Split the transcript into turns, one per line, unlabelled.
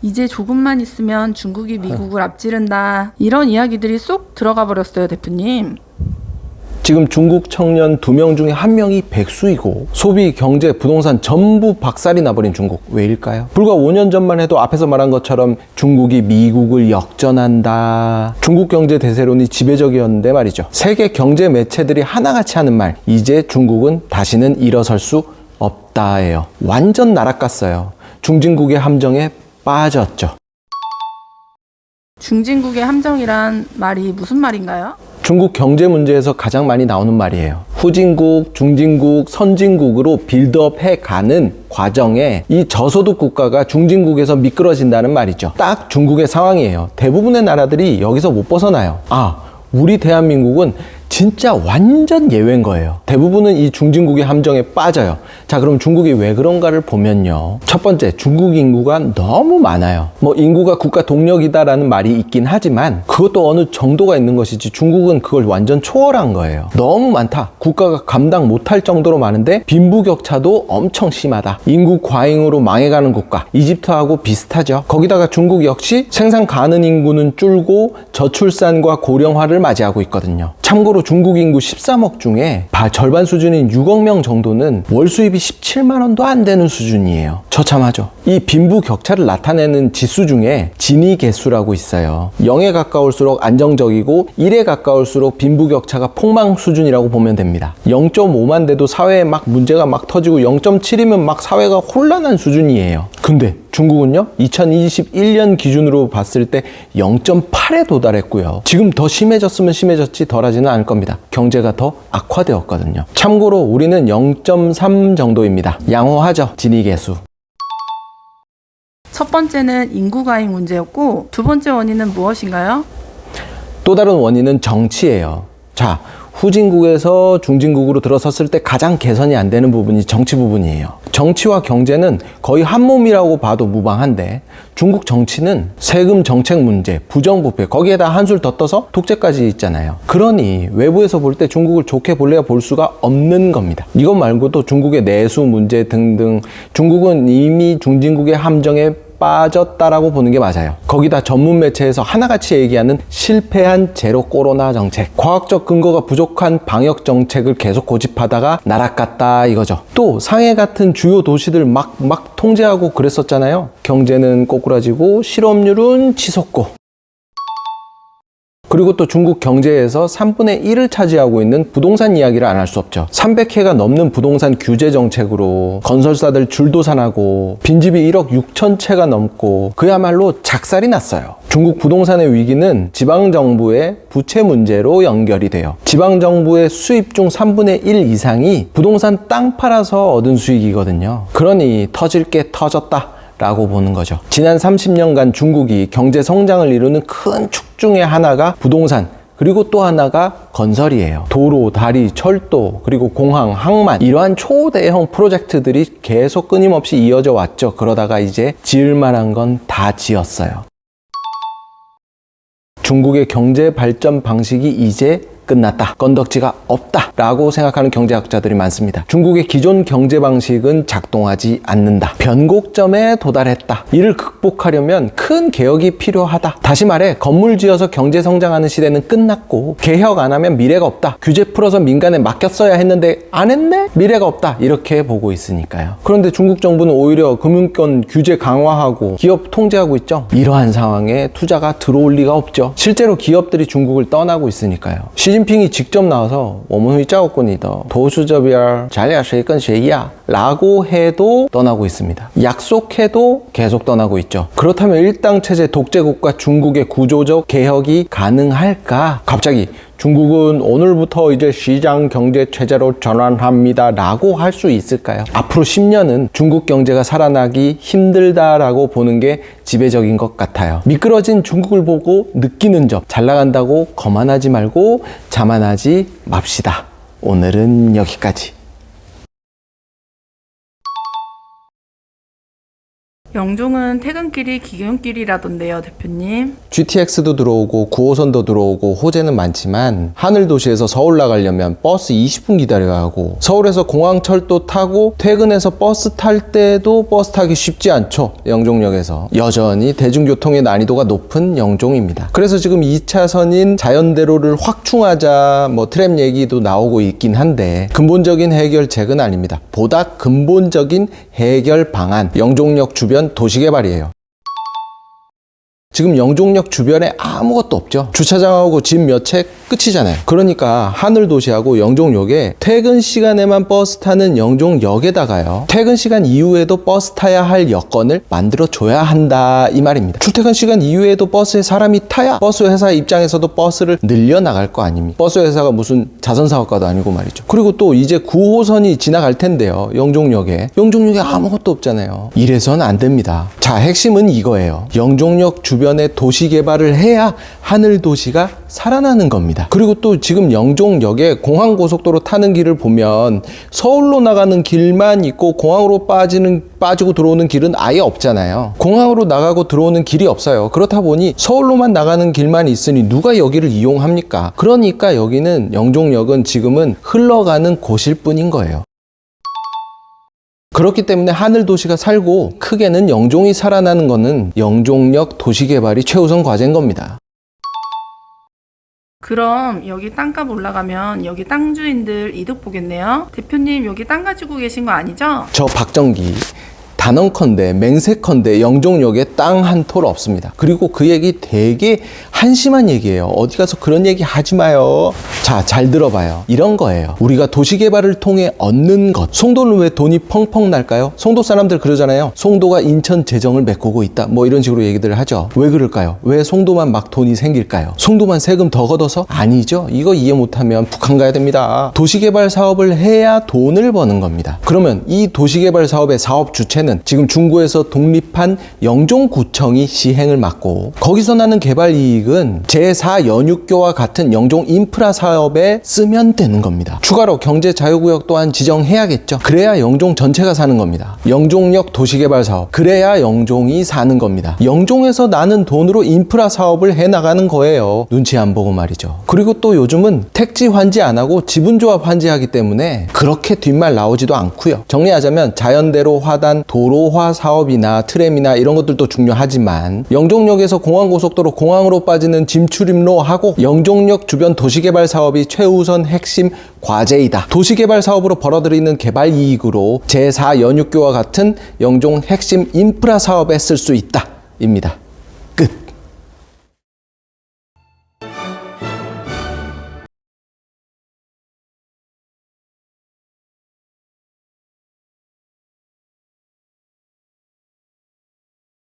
이제 조금만 있으면 중국이 미국을 앞지른다. 이런 이야기들이 쏙 들어가 버렸어요, 대표님.
지금 중국 청년 2명 중에 1명이 백수이고 소비, 경제, 부동산 전부 박살이 나버린 중국. 왜일까요? 불과 5년 전만 해도 앞에서 말한 것처럼 중국이 미국을 역전한다. 중국 경제 대세론이 지배적이었는데 말이죠. 세계 경제 매체들이 하나같이 하는 말. 이제 중국은 다시는 일어설 수 없다예요. 완전 날아갔어요. 중진국의 함정에 빠졌죠.
중진국의 함정이란 말이 무슨 말인가요?
중국 경제 문제에서 가장 많이 나오는 말이에요. 후진국, 중진국, 선진국으로 빌드업 해가는 과정에 이 저소득 국가가 중진국에서 미끄러진다는 말이죠. 딱 중국의 상황이에요. 대부분의 나라들이 여기서 못 벗어나요. 우리 대한민국은 진짜 완전 예외인 거예요. 대부분은 이 중진국의 함정에 빠져요. 자, 그럼 중국이 왜 그런가를 보면요. 첫 번째, 중국 인구가 너무 많아요. 인구가 국가 동력이다라는 말이 있긴 하지만 그것도 어느 정도가 있는 것이지 중국은 그걸 완전 초월한 거예요. 너무 많다. 국가가 감당 못할 정도로 많은데 빈부격차도 엄청 심하다. 인구 과잉으로 망해가는 국가. 이집트하고 비슷하죠. 거기다가 중국 역시 생산 가능 인구는 줄고 저출산과 고령화를 맞이하고 있거든요. 참고로 중국 인구 13억 중에 절반 수준인 6억 명 정도는 월 수입이 17만 원도 안 되는 수준이에요. 처참하죠. 이 빈부 격차를 나타내는 지수 중에 지니 계수라고 있어요. 0에 가까울수록 안정적이고 1에 가까울수록 빈부 격차가 폭망 수준이라고 보면 됩니다. 0.5만 돼도 사회에 막 문제가 막 터지고 0.7이면 막 사회가 혼란한 수준이에요. 근데 중국은요, 2021년 기준으로 봤을 때 0.8에 도달했고요. 지금 더 심해졌으면 심해졌지 덜하지는 않을 겁니다. 경제가 더 악화되었거든요. 참고로 우리는 0.3 정도입니다. 양호하죠, 지니 계수.
첫 번째는 인구 과잉 문제였고 두 번째 원인은 무엇인가요?
또 다른 원인은 정치예요. 자, 후진국에서 중진국으로 들어섰을 때 가장 개선이 안 되는 부분이 정치 부분이에요. 정치와 경제는 거의 한 몸이라고 봐도 무방한데 중국 정치는 세금 정책 문제, 부정부패, 거기에다 한술 더 떠서 독재까지 있잖아요. 그러니 외부에서 볼 때 중국을 좋게 볼래야 볼 수가 없는 겁니다. 이것 말고도 중국의 내수 문제 등등 중국은 이미 중진국의 함정에 빠졌다라고 보는 게 맞아요. 거기다 전문 매체에서 하나같이 얘기하는 실패한 제로 코로나 정책, 과학적 근거가 부족한 방역 정책을 계속 고집하다가 날아갔다 이거죠. 또 상해 같은 주요 도시들 막 통제하고 그랬었잖아요. 경제는 꼬꾸라지고 실업률은 치솟고. 그리고 또 중국 경제에서 3분의 1을 차지하고 있는 부동산 이야기를 안 할 수 없죠. 300회가 넘는 부동산 규제 정책으로 건설사들 줄도산하고 빈집이 1억 6천 채가 넘고 그야말로 작살이 났어요. 중국 부동산의 위기는 지방정부의 부채 문제로 연결이 돼요. 지방정부의 수입 중 3분의 1 이상이 부동산 땅 팔아서 얻은 수익이거든요. 그러니 터질 게 터졌다 라고 보는 거죠. 지난 30년간 중국이 경제 성장을 이루는 큰 축 중에 하나가 부동산, 그리고 또 하나가 건설이에요. 도로, 다리, 철도, 그리고 공항, 항만, 이러한 초대형 프로젝트들이 계속 끊임없이 이어져 왔죠. 그러다가 이제 지을 만한 건 다 지었어요. 중국의 경제 발전 방식이 이제 끝났다. 건덕지가 없다. 라고 생각하는 경제학자들이 많습니다. 중국의 기존 경제 방식은 작동하지 않는다. 변곡점에 도달했다. 이를 극복하려면 큰 개혁이 필요하다. 다시 말해 건물 지어서 경제 성장하는 시대는 끝났고 개혁 안 하면 미래가 없다. 규제 풀어서 민간에 맡겼어야 했는데 안 했네? 미래가 없다. 이렇게 보고 있으니까요. 그런데 중국 정부는 오히려 금융권 규제 강화하고 기업 통제하고 있죠. 이러한 상황에 투자가 들어올 리가 없죠. 실제로 기업들이 중국을 떠나고 있으니까요. 시진핑이 직접 나와서 我们会照顾你的投资这边咱俩谁跟谁一样 라고 해도 떠나고 있습니다. 약속해도 계속 떠나고 있죠. 그렇다면 일당 체제 독재국가 중국의 구조적 개혁이 가능할까? 갑자기 중국은 오늘부터 이제 시장 경제 체제로 전환합니다 라고 할 수 있을까요? 앞으로 10년은 중국 경제가 살아나기 힘들다라고 보는 게 지배적인 것 같아요. 미끄러진 중국을 보고 느끼는 점, 잘 나간다고 거만하지 말고 자만하지 맙시다. 오늘은 여기까지.
영종은 퇴근길이 기경길이라던데요, 대표님.
GTX도 들어오고 9호선도 들어오고 호재는 많지만 하늘도시에서 서울 나가려면 버스 20분 기다려야 하고 서울에서 공항철도 타고 퇴근해서 버스 탈 때도 버스 타기 쉽지 않죠. 영종역에서 여전히 대중교통의 난이도가 높은 영종입니다. 그래서 지금 2차선인 자연대로를 확충하자 뭐 트램 얘기도 나오고 있긴 한데 근본적인 해결책은 아닙니다. 보다 근본적인 해결 방안, 영종역 주변 도시개발이에요. 지금 영종역 주변에 아무것도 없죠. 주차장하고 집 몇 채 끝이잖아요. 그러니까 하늘도시하고 영종역에 퇴근 시간에만 버스 타는 영종역에다가요, 퇴근 시간 이후에도 버스 타야 할 여건을 만들어 줘야 한다 이 말입니다. 출퇴근 시간 이후에도 버스에 사람이 타야 버스 회사 입장에서도 버스를 늘려 나갈 거 아닙니까? 버스 회사가 무슨 자선사업가도 아니고 말이죠. 그리고 또 이제 9호선이 지나갈 텐데요, 영종역에 아무것도 없잖아요. 이래선 안 됩니다. 자, 핵심은 이거예요. 영종역 주변에 도시 개발을 해야 하늘도시가 살아나는 겁니다. 그리고 또 지금 영종역에 공항고속도로 타는 길을 보면 서울로 나가는 길만 있고 공항으로 빠지고 들어오는 길은 아예 없잖아요. 공항으로 나가고 들어오는 길이 없어요. 그렇다 보니 서울로만 나가는 길만 있으니 누가 여기를 이용합니까? 그러니까 여기는 영종역은 지금은 흘러가는 곳일 뿐인 거예요. 그렇기 때문에 하늘도시가 살고 크게는 영종이 살아나는 거는 영종역 도시개발이 최우선 과제인 겁니다.
그럼 여기 땅값 올라가면 여기 땅 주인들 이득 보겠네요. 대표님 여기 땅 가지고 계신 거 아니죠?
저 박정기 단언컨대 맹세컨대 영종역에 땅 한 톨 없습니다. 그리고 그 얘기 되게 한심한 얘기예요. 어디 가서 그런 얘기 하지 마요. 자, 잘 들어봐요. 이런 거예요. 우리가 도시개발을 통해 얻는 것. 송도는 왜 돈이 펑펑 날까요? 송도 사람들 그러잖아요. 송도가 인천 재정을 메꾸고 있다. 뭐 이런 식으로 얘기들을 하죠. 왜 그럴까요? 왜 송도만 막 돈이 생길까요? 송도만 세금 더 걷어서? 아니죠. 이거 이해 못하면 북한 가야 됩니다. 도시개발 사업을 해야 돈을 버는 겁니다. 그러면 이 도시개발 사업의 사업 주체는 지금 중구에서 독립한 영종구청이 시행을 맡고 거기서 나는 개발 이익은 제4연육교와 같은 영종 인프라 사업에 쓰면 되는 겁니다. 추가로 경제자유구역 또한 지정해야겠죠. 그래야 영종 전체가 사는 겁니다. 영종역 도시개발 사업, 그래야 영종이 사는 겁니다. 영종에서 나는 돈으로 인프라 사업을 해나가는 거예요. 눈치 안 보고 말이죠. 그리고 또 요즘은 택지 환지 안 하고 지분조합 환지하기 때문에 그렇게 뒷말 나오지도 않고요. 정리하자면 자연대로 화단, 도로화 사업이나 트램이나 이런 것들도 중요하지만 영종역에서 공항고속도로 공항으로 빠지는 짐출입로하고 영종역 주변 도시개발 사업이 최우선 핵심 과제이다. 도시개발 사업으로 벌어들이는 개발 이익으로 제4연육교와 같은 영종 핵심 인프라 사업에 쓸 수 있다 입니다.